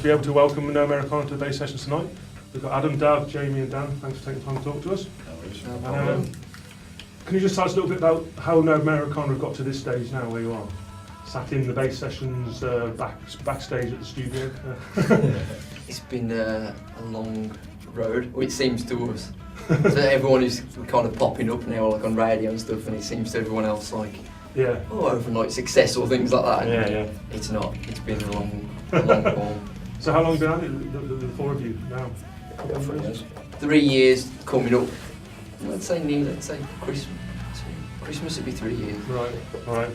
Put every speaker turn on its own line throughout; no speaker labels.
be able to welcome Americana to the bass sessions tonight. We've got Adam, Dav, Jamie and Dan. Thanks for taking the time to talk to us.
No problem.
Can you just tell us a little bit about how Americana have got to this stage now where you are? Sat in the bass sessions, backstage at the studio.
It's been a long road, or it seems to us. So everyone is kind of popping up now, like on radio and stuff, and it seems to everyone else like, overnight success or things like that. And it's not. It's been a long haul.
So how long have you been at it, the four of you now?
3 years. 3 years coming up. Let's say Christmas. Christmas would be 3 years.
Right.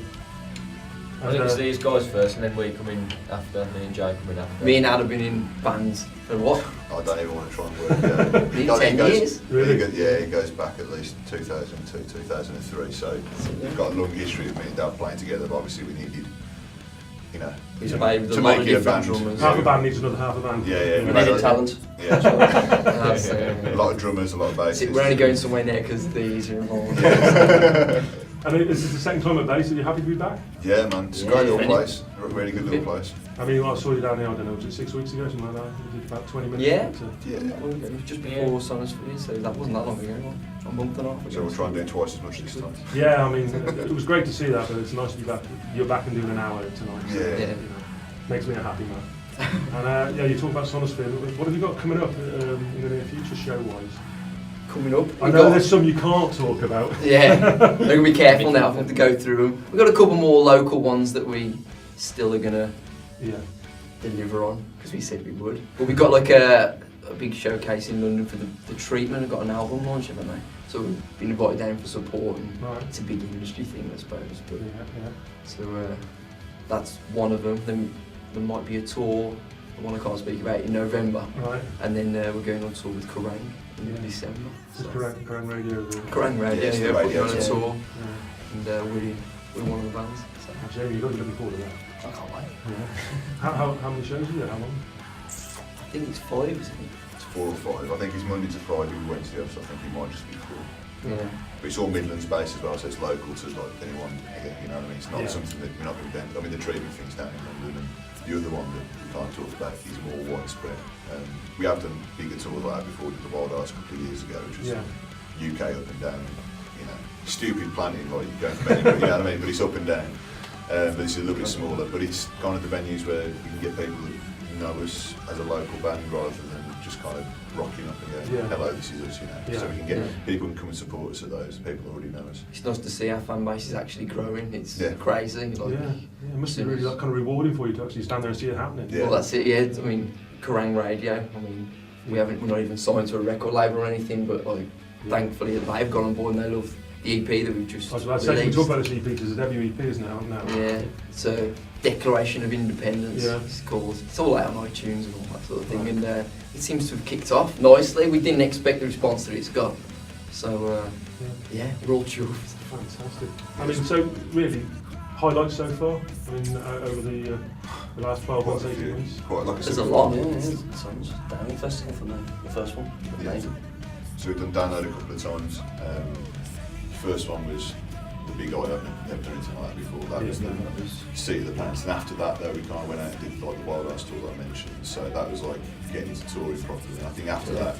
I think it's these guys first, and then we come in after. Me and Jay come in after.
Me and Ad have been in bands for what?
I don't even want to try and work out.
10 years?
Really?
It goes back at least 2002, 2003, so we've got a long history of me and Dad playing together, but obviously we needed,
He's made with a
to
lot
make
of
it a
different
band.
drummers.
Half a band needs another half a band.
Yeah.
We needed talent.
Yeah. A lot of drummers, a lot of bassists.
We're only going somewhere there because these are involved.
I mean, this is the second time at bass. Are you happy to be back?
Yeah, man, it's a great little place. A really good little place.
I mean, I saw you down here, I don't know, was it 6 weeks ago, something like that? You did about 20 minutes?
Yeah. It was just before Sonners for you, so that wasn't that long ago, a month and a half ago.
So we'll try and do twice as much this time.
Yeah, I mean, it was great to see that, but it's nice to be back. You're back and doing an hour tonight. So,
Yeah.
Makes me a happy man. And you talk about Sonosphere. What have you got coming up in the near future, show-wise?
Coming up.
I know there's some you can't talk about.
Yeah, they're going to be careful now. I have to go through them. We've got a couple more local ones that we still are going to deliver on, because we said we would. But we've got like a big showcase in London for the Treatment. We've got an album launch, haven't they? So we've been invited down for support, and it's a big industry thing, I suppose. But so that's one of them. Then there might be a tour, the one I can't speak about, in November.
Right.
And then we're going on tour with Kerrang in December.
So Kerrang Radio.
Kerrang Radio, putting on a tour.
Yeah.
And we're one of the bands. So.
Jamie, you've got to be looking forward to that.
I can't wait.
Yeah. How many shows are there? How long?
I think it's 5, isn't it?
It's 4 or 5. I think it's Monday to Friday with Wednesday, so I think it might just be 4.
Yeah.
But it's all Midlands based as well, so it's local to like anyone here, you know what I mean? It's not something that we're not going to do. I mean, the Treatment thing's down in London, and the other one that we can't talk about is more widespread. We have done bigger tours like that before with the Wild Arts a couple of years ago, which was UK up and down, stupid planning, like you're going from anywhere, you know what I mean? But it's up and down. But it's a little bit smaller, but it's kind of the venues where we can get people that know us as a local band rather than just kind of rocking up and going, hello, this is us, So we can get people who can come and support us at those, people already know us.
It's nice to see our fan base is actually growing. It's crazy.
It must be really kind of rewarding for you to actually stand there and see it happening.
Well, that's it, I mean, Kerrang Radio, we're not even signed to a record label or anything, but thankfully they've gone on board and they love the EP that we've just
I was about to say, we talk about this EP because it's a debut EP, isn't it? Now.
Yeah, it's a Declaration of Independence, it's called. It's all out on iTunes and all that sort of thing, and it seems to have kicked off nicely. We didn't expect the response that it's got, so we're all chuffed.
Fantastic. I mean, so really, highlights so far? I mean, over the last 12 months, 18 months?
Quite like I said,
there's a lot.
Sounds Downey Festival for me, the first one. Amazing.
So we've done Download a couple of times. First one was the big eye opener, never done anything like that before. That was the seat of the pants, and after that though we kind of went out and did like the Wild Arts tour that I mentioned, so that was like getting into touring properly, and I think after that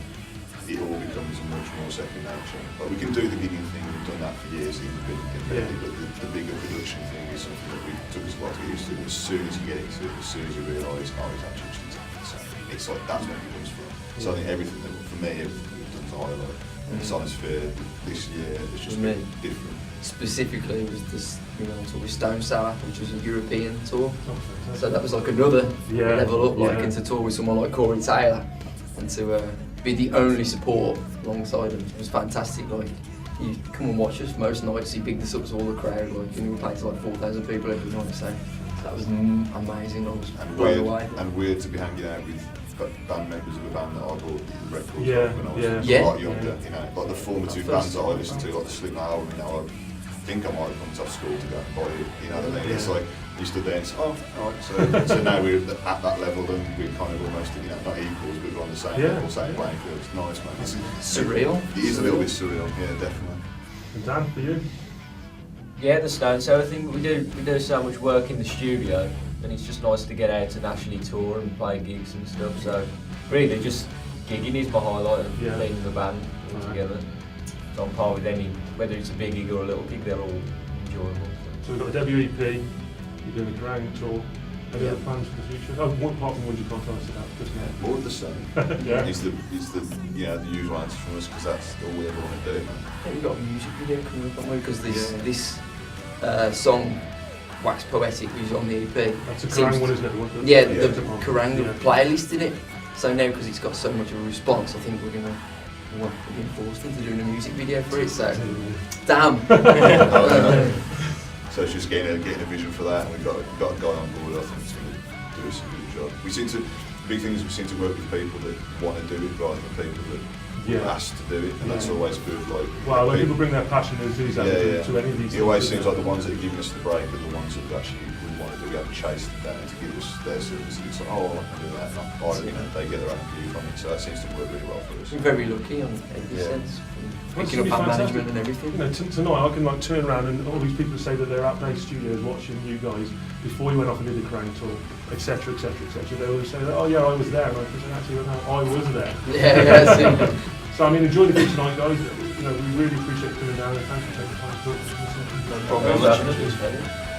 it all becomes much more second nature. But we can do the gigging thing, we've done that for years independently, but the bigger production thing is something that we took us a lot to get used to. As soon as you get into it, as soon as you realise, it's actually just the same. It's like that's where it comes from. So I think everything that, for me, everything we've done to highlight Sonosphere this year has just been different.
Specifically, it was this, on tour with Stone Sour, which was a European tour. So that was like another level up, into tour with someone like Corey Taylor, and to be the only support alongside him was fantastic. Like, you come and watch us most nights, he bigged us up to all the crowd, and we were playing to like 4,000 people every night. So that was amazing. I was blown away.
And weird to be hanging out with band members of a band that I bought the records when I was a lot younger, like the formative bands that I listened to, like the Slipknot album, I think I might have come to school to go and buy it, you know what I mean? It's like, you stood there and said, alright, so now we're at that level and we're kind of almost, not equals, but we're on the same level, same playing field. It's nice, man. It's
surreal.
It is a little bit surreal, yeah, definitely.
And Dan, for you?
Yeah, the Stone Sour thing, we do so much work in the studio, and it's just nice to get out and actually tour and play gigs and stuff. So really, just gigging is my highlight, and
Yeah.
being in the band all
Right.
together. So on par with any, whether it's a big gig or a little gig, they're all enjoyable.
So we've got the debut EP, you're doing the Kerrang tour. Any other plans for the future? Oh, one part from ones you can't tell us about just now.
More of the same.
Yeah.
Is the the usual answer from us because that's all we ever want to do.
Yeah, we've got a music video coming up, haven't we? Because
Yeah.
this song, Wax Poetic, which is on the EP.
That's a
seems-
Kerrang one, isn't it?
Yeah,
Yeah.
the Kerrang
Yeah.
playlist in it. So now, because it's got so much of a response, I think we're being forced into doing a music video for it. So, damn.
So it's just getting a vision for that, and we've got a guy on board. I think it's going to do us a good job. The big thing is we seem to work with people that want to do it rather than people that
Yeah.
are asked to do it, and that's
Yeah.
always good. Like
Well, when people bring their passion and enthusiasm to any of these
It always
things,
seems like the ones that are giving us the break are the ones that actually we want to do. We haven't chased them down to give us their service. It's like, oh, I can do that. They get their own view from it, so that seems to work really well for us.
We're very lucky on every
Yeah.
sense.
Well,
Picking
it's
up our
fantastic.
management and everything.
You know, tonight I can like turn around and all these people say that they're at Bay Studios watching you guys before you went off and did the Kerrang tour, etc., etc., etc. They always say, that, oh yeah, I was there, and I said, actually, no, I was there.
Yeah.
So I mean, enjoy the gig tonight, guys. You know, we really appreciate you coming down, and thanks for taking the time to talk to us.
problem.
Well,